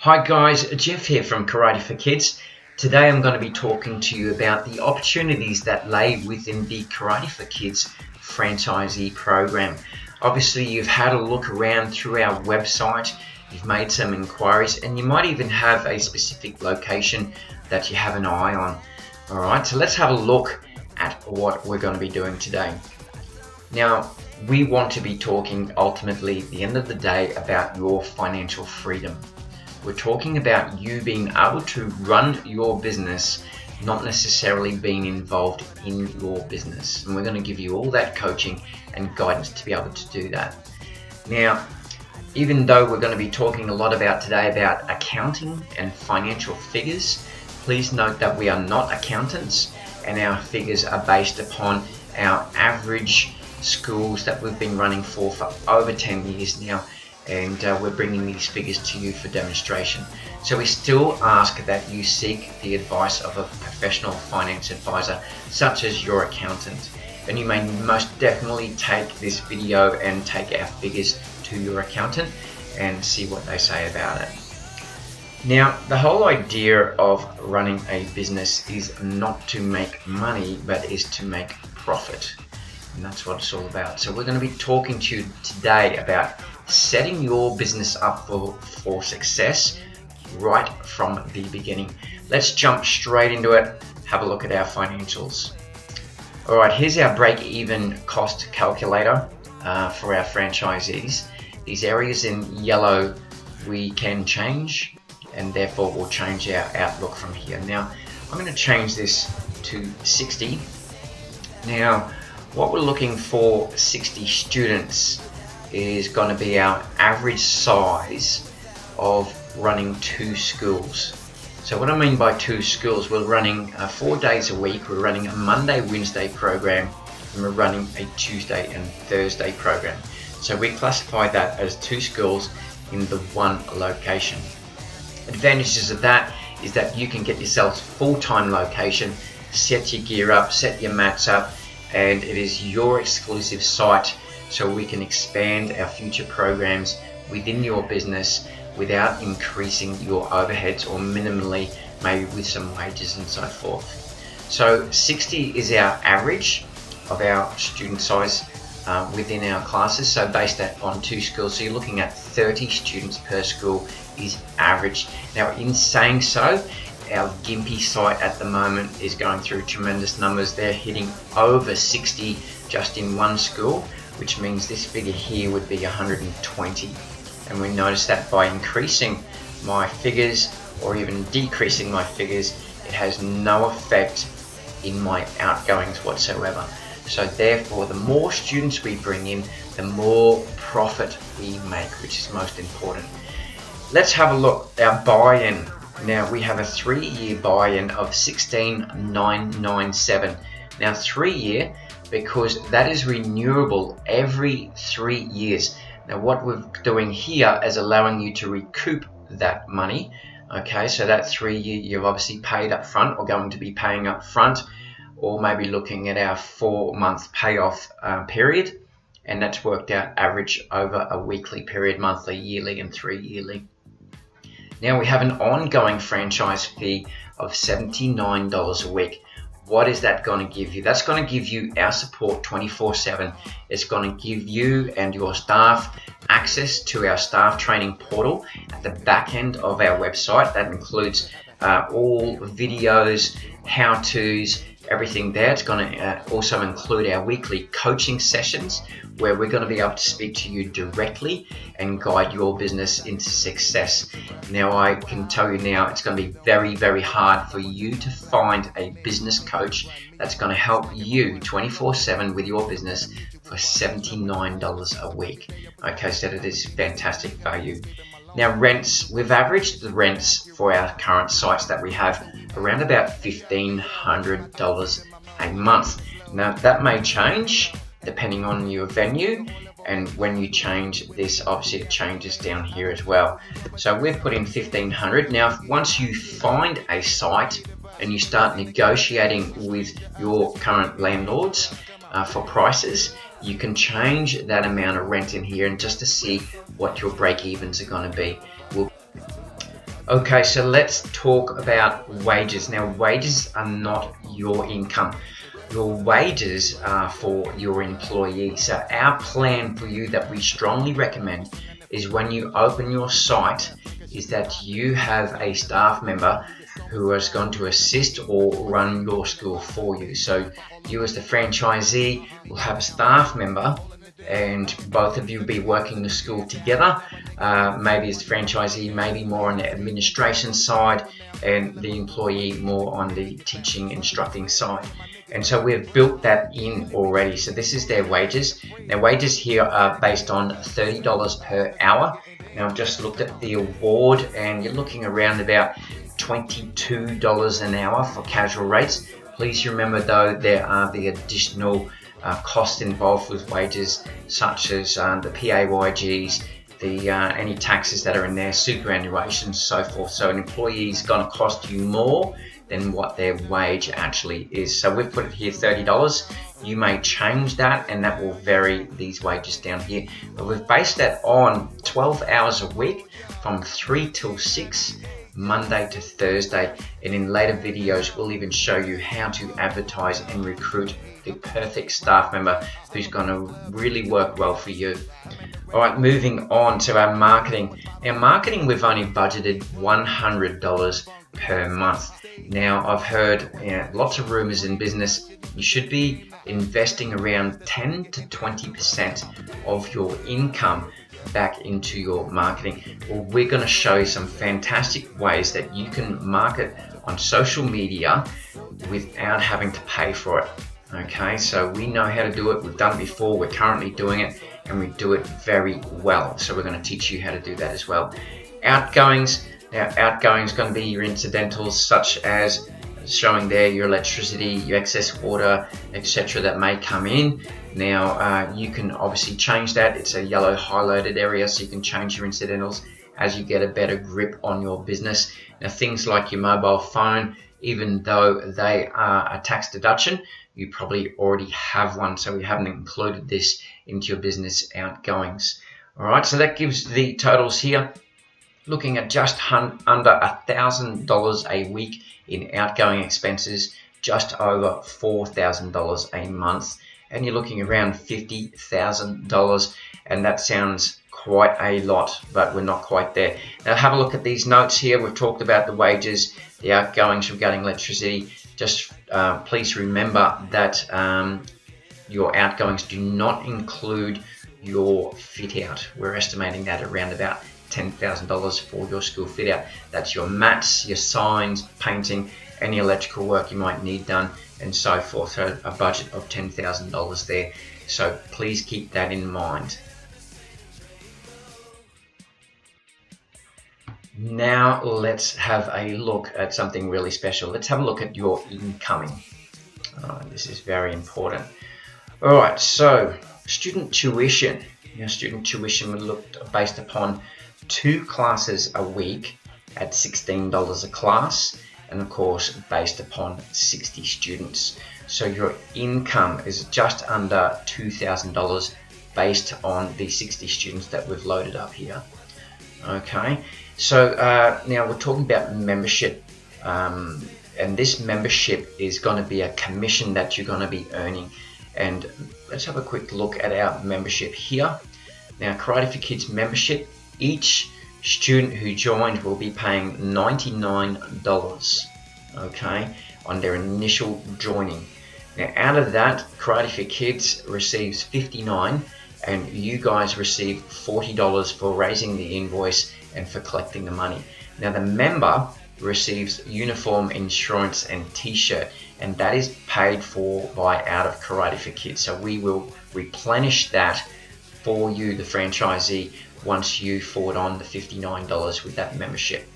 Hi guys, Jeff here from Karate for Kids. Today I'm going to be talking to you about the opportunities that lay within the Karate for Kids franchisee program. Obviously you've had a look around through our website, you've made some inquiries, and you might even have a specific location that you have an eye on. Alright, so let's have a look at what we're going to be doing today. Now, we want to be talking ultimately at the end of the day about your financial freedom. We're talking about you being able to run your business, not necessarily being involved in your business. And we're going to give you all that coaching and guidance to be able to do that. Now, even though we're going to be talking a lot about today about accounting and financial figures, please note that we are not accountants and our figures are based upon our average schools that we've been running for over 10 years now. And we're bringing these figures to you for demonstration. So we still ask that you seek the advice of a professional finance advisor such as your accountant, and you may most definitely take this video and take our figures to your accountant and see what they say about it. Now, the whole idea of running a business is not to make money, but is to make profit, and that's what it's all about. So we're going to be talking to you today about setting your business up for success right from the beginning. Let's jump straight into it, have a look at our financials. Alright, here's our break-even cost calculator for our franchisees. These areas in yellow we can change, and therefore we'll change our outlook from here. Now, I'm going to change this to 60. Now, what we're looking for 60 students is going to be our average size of running 2 schools. So what I mean by 2 schools, we're running 4 days a week. We're running a Monday, Wednesday program, and we're running a Tuesday and Thursday program. So we classify that as 2 schools in the one location. Advantages of that is that you can get yourself full-time location, set your gear up, set your mats up, and it is your exclusive site, so we can expand our future programs within your business without increasing your overheads, or minimally, maybe with some wages and so forth. So 60 is our average of our student size within our classes, so based on 2 schools, so you're looking at 30 students per school is average. Now, in saying so, our Gympie site at the moment is going through tremendous numbers. They're hitting over 60 just in one school, which means this figure here would be 120. And we notice that by increasing my figures or even decreasing my figures, it has no effect in my outgoings whatsoever. So therefore, the more students we bring in, the more profit we make, which is most important. Let's have a look at our buy-in. Now, we have a 3-year buy-in of $16,997. Now, 3-year, because that is renewable every 3 years. Now, what we're doing here is allowing you to recoup that money. Okay, so that 3-year you've obviously paid up front, or going to be paying up front, or maybe looking at our 4-month payoff period, and that's worked out average over a weekly period, monthly, yearly, and 3 yearly. Now, we have an ongoing franchise fee of $79 a week. What is that going to give you? That's going to give you our support 24/7. It's going to give you and your staff access to our staff training portal at the back end of our website. That includes all videos, how-tos, everything there. It's going to also include our weekly coaching sessions, where we're going to be able to speak to you directly and guide your business into success. Now, I can tell you now, it's going to be very, very hard for you to find a business coach that's going to help you 24/7 with your business for $79 a week. Okay, so that is fantastic value. Now, rents, we've averaged the rents for our current sites that we have around about $1,500 a month. Now, that may change depending on your venue, and when you change this, obviously it changes down here as well. So we've put in $1,500. Now, once you find a site and you start negotiating with your current landlords for prices, you can change that amount of rent in here, and just to see what your break-evens are going to be. Okay, so let's talk about wages. Now, wages are not your income. Your wages are for your employee. So our plan for you that we strongly recommend is when you open your site is that you have a staff member who is going to assist or run your school for you. So you as the franchisee will have a staff member and both of you will be working the school together, maybe as the franchisee, maybe more on the administration side, and the employee more on the teaching, instructing side. And so we've built that in already. So this is their wages. Now wages here are based on $30 per hour. Now I've just looked at the award and you're looking around about $22 an hour for casual rates. Please remember though, there are the additional costs involved with wages, such as the PAYGs, the any taxes that are in there, superannuation, so forth. So an employee is going to cost you more than what their wage actually is. So we've put it here $30. You may change that and that will vary these wages down here. But we've based that on 12 hours a week from 3 till 6. Monday to Thursday, and in later videos we'll even show you how to advertise and recruit the perfect staff member who's going to really work well for you. Alright, moving on to our marketing. Now marketing, we've only budgeted $100 per month. Now I've heard lots of rumors in business. You should be investing around 10 to 20% of your income back into your marketing. Well, we're going to show you some fantastic ways that you can market on social media without having to pay for it. Okay, so we know how to do it. We've done it before. We're currently doing it and we do it very well. So we're going to teach you how to do that as well. Outgoings. Now outgoings going to be your incidentals, such as showing there your electricity, your excess water, etc. that may come in. Now you can obviously change that. It's a yellow highlighted area, so you can change your incidentals as you get a better grip on your business. Now things like your mobile phone, even though they are a tax deduction, you probably already have one, so we haven't included this into your business outgoings. Alright, so that gives the totals here, looking at just under $1,000 a week in outgoing expenses, just over $4,000 a month, and you're looking around $50,000, and that sounds quite a lot, but we're not quite there. Now have a look at these notes here. We've talked about the wages, the outgoings regarding electricity. Just please remember that your outgoings do not include your fit out. We're estimating that around about $10,000 for your school fit out. That's your mats, your signs, painting, any electrical work you might need done, and so forth. So a budget of $10,000 there. So please keep that in mind. Now let's have a look at something really special. Let's have a look at your incoming. This is very important. Alright, so student tuition. Now student tuition would look based upon 2 classes a week at $16 a class, and of course based upon 60 students. So your income is just under $2,000 based on the 60 students that we've loaded up here. Okay, so now we're talking about membership, and this membership is going to be a commission that you're going to be earning. And let's have a quick look at our membership here. Now Karate for Kids membership, each student who joined will be paying $99, okay, on their initial joining. Now out of that, Karate for Kids receives $59, and you guys receive $40 for raising the invoice and for collecting the money. Now the member receives uniform, insurance and t-shirt, and that is paid for by out of Karate for Kids. So we will replenish that for you, the franchisee, once you forward on the $59 with that membership.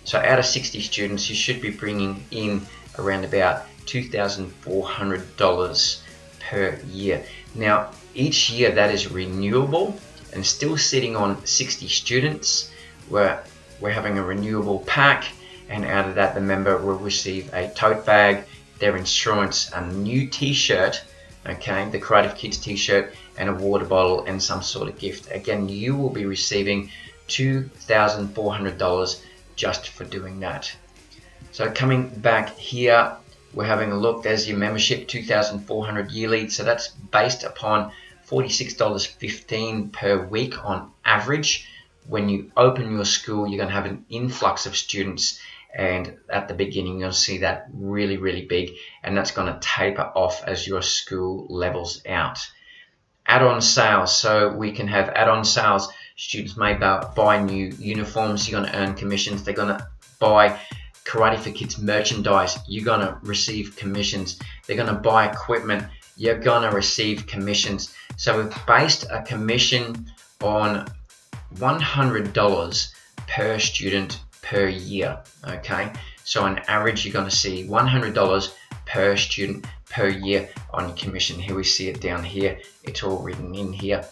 So out of 60 students, you should be bringing in around about $2,400 per year. Now each year that is renewable, and still sitting on 60 students, we're having a renewable pack, and out of that the member will receive a tote bag, their insurance, a new t-shirt, okay, the Karate for Kids t-shirt, and a water bottle and some sort of gift. Again, you will be receiving $2,400 just for doing that. So coming back here, we're having a look. There's your membership, $2,400 yearly. So that's based upon $46.15 per week on average. When you open your school, you're going to have an influx of students, and at the beginning you'll see that really big, and that's going to taper off as your school levels out. Add-on sales, so we can have add-on sales. Students may buy new uniforms, you're going to earn commissions. They're going to buy Karate for Kids merchandise, you're going to receive commissions. They're going to buy equipment, you're going to receive commissions. So we've based a commission on $100 per student per year. Okay, so on average you're going to see $100 per student per year on commission. Here we see it down here, it's all written in here.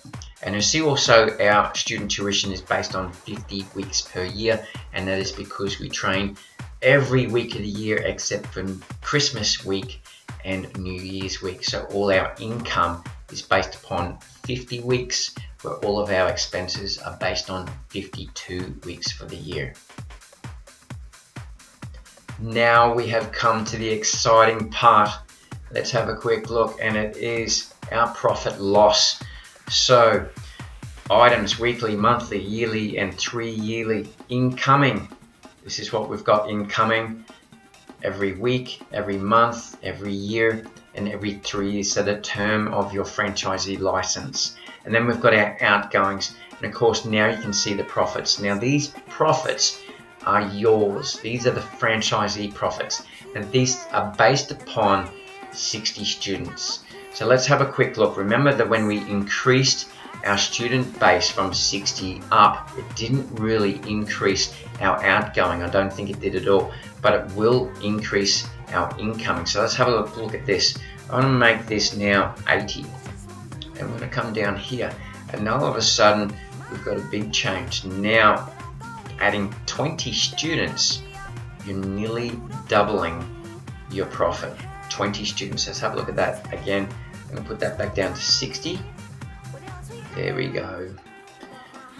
And you see also our student tuition is based on 50 weeks per year, and that is because we train every week of the year except for Christmas week and New Year's week. So all our income is based upon 50 weeks, where all of our expenses are based on 52 weeks for the year. Now we have come to the exciting part. Let's have a quick look, and it is our profit loss. So items, weekly, monthly, yearly, and 3 yearly incoming. This is what we've got incoming every week, every month, every year, and every 3 years, so the term of your franchisee license. And then we've got our outgoings, and of course now you can see the profits. Now these profits are yours. These are the franchisee profits, and these are based upon 60 students. So let's have a quick look. Remember that when we increased our student base from 60 up, it didn't really increase our outgoing. I don't think it did at all, but it will increase our incoming. So let's have a look at this. I'm going to make this now 80, and we're going to come down here, and now all of a sudden we've got a big change. Now adding 20 students, you're nearly doubling your profit. 20 students. Let's have a look at that again. I'm going to put that back down to 60. There we go.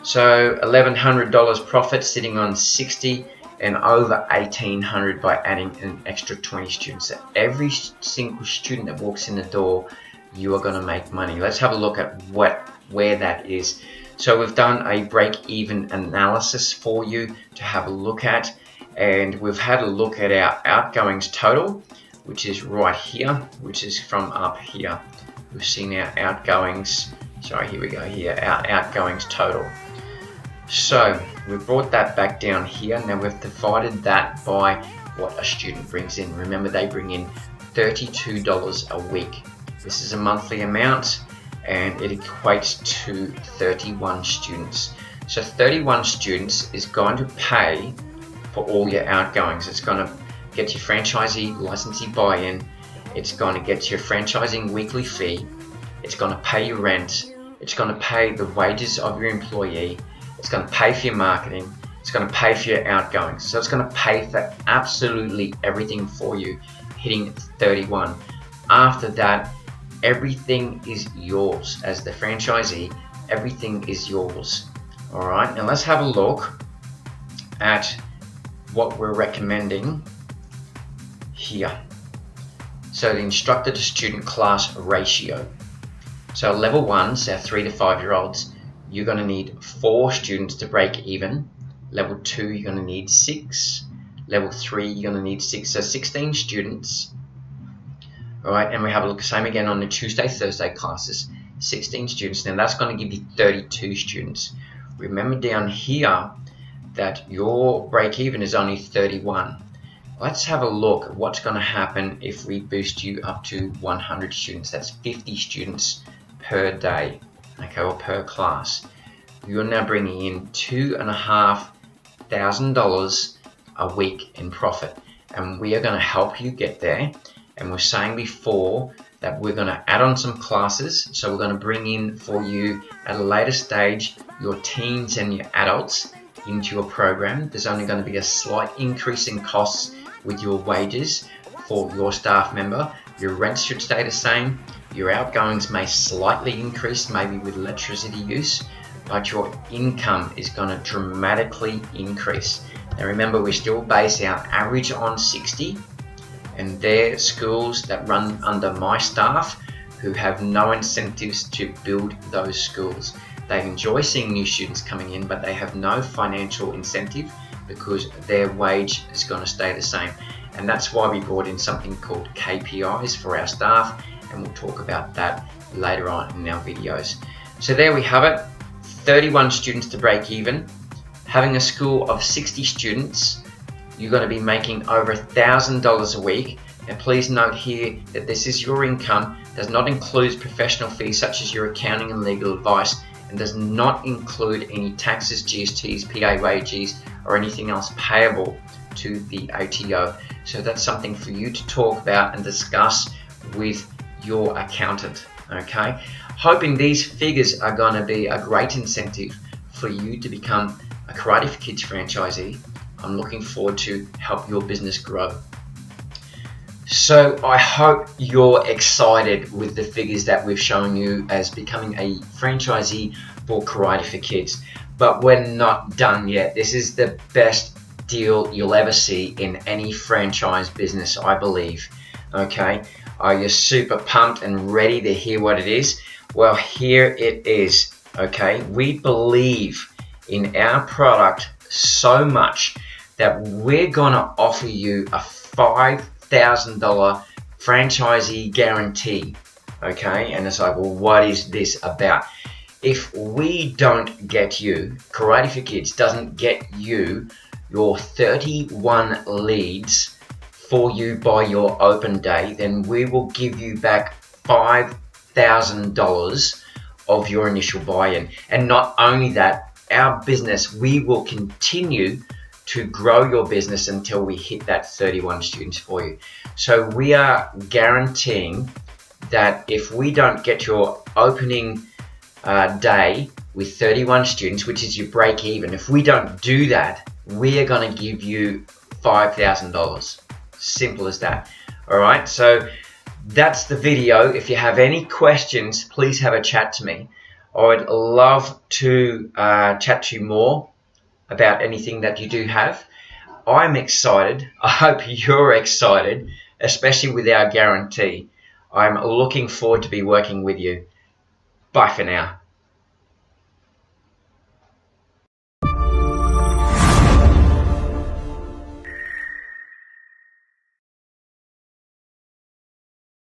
So $1,100 profit sitting on 60, and over $1,800 by adding an extra 20 students. So every single student that walks in the door, you are going to make money. Let's have a look at where that is. So we've done a break-even analysis for you to have a look at, and we've had a look at our outgoings total, which is right here, which is from up here. We've seen our outgoings. Sorry, here we go here, our outgoings total. So we've brought that back down here. Now we've divided that by what a student brings in. Remember, they bring in $32 a week. This is a monthly amount, and it equates to 31 students. So 31 students is going to pay for all your outgoings. It's going to get your franchisee licensee buy-in. It's going to get your franchising weekly fee. It's going to pay your rent. It's going to pay the wages of your employee. It's going to pay for your marketing. It's going to pay for your outgoings. So it's going to pay for absolutely everything for you, hitting 31. After that, everything is yours. As the franchisee, everything is yours. All right, now let's have a look at what we're recommending here. So the instructor to student class ratio. So level 1, so 3 to 5 year olds, you're going to need 4 students to break even. Level 2, you're going to need 6. Level 3, you're going to need 6. So 16 students. All right, and we have a look, same again on the Tuesday, Thursday classes. 16 students. Now that's going to give you 32 students. Remember down here that your break even is only 31. Let's have a look at what's going to happen if we boost you up to 100 students. That's 50 students per day, okay, or per class. You're now bringing in $2,500 a week in profit, and we are going to help you get there. And we're saying before that we're going to add on some classes, so we're going to bring in for you at a later stage your teens and your adults into your program. There's only going to be a slight increase in costs with your wages for your staff member. Your rent should stay the same. Your outgoings may slightly increase, maybe with electricity use, but your income is going to dramatically increase. Now remember, we still base our average on 60, and they're schools that run under my staff who have no incentives to build those schools. They enjoy seeing new students coming in, but they have no financial incentive because their wage is going to stay the same. And that's why we brought in something called KPIs for our staff, and we'll talk about that later on in our videos. So there we have it, 31 students to break even. Having a school of 60 students, you're going to be making over $1,000 a week. And please note here that this is your income, does not include professional fees such as your accounting and legal advice, and does not include any taxes, GSTs, PAYGs, or anything else payable to the ATO. So that's something for you to talk about and discuss with your accountant, okay? Hoping these figures are going to be a great incentive for you to become a Karate for Kids franchisee. I'm looking forward to help your business grow. So I hope you're excited with the figures that we've shown you as becoming a franchisee for Karate for Kids. But we're not done yet. This is the best deal you'll ever see in any franchise business, I believe. Okay, are you super pumped and ready to hear what it is? Well, here it is. Okay, we believe in our product so much that we're gonna offer you a $5,000 franchisee guarantee. Okay, and it's like, well, what is this about? If we don't get you, Karate for Kids doesn't get you your 31 leads for you by your open day, then we will give you back $5,000 of your initial buy-in. And not only that, our business, we will continue to grow your business until we hit that 31 students for you. So we are guaranteeing that if we don't get your opening day with 31 students, which is your break even, if we don't do that, we are going to give you $5,000. Simple as that. All right, so that's the video. If you have any questions, please have a chat to me. I'd love to chat to you more about anything that you do have. I'm excited. I hope you're excited, especially with our guarantee. I'm looking forward to be working with you. Bye for now.